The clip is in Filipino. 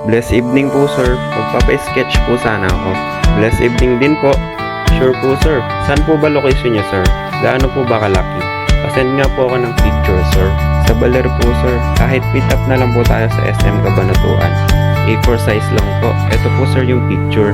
Bless evening po sir. Magpapa-sketch po sana ako. Bless evening din po. Sure po sir. Saan po ba location niyo sir? Gaano po ba kalaki? Pasend nga po ako ng picture sir. Sa Baler po sir. Kahit meet up na lang po tayo sa SM Cabanatuan. A4 size lang po. Ito po sir yung picture.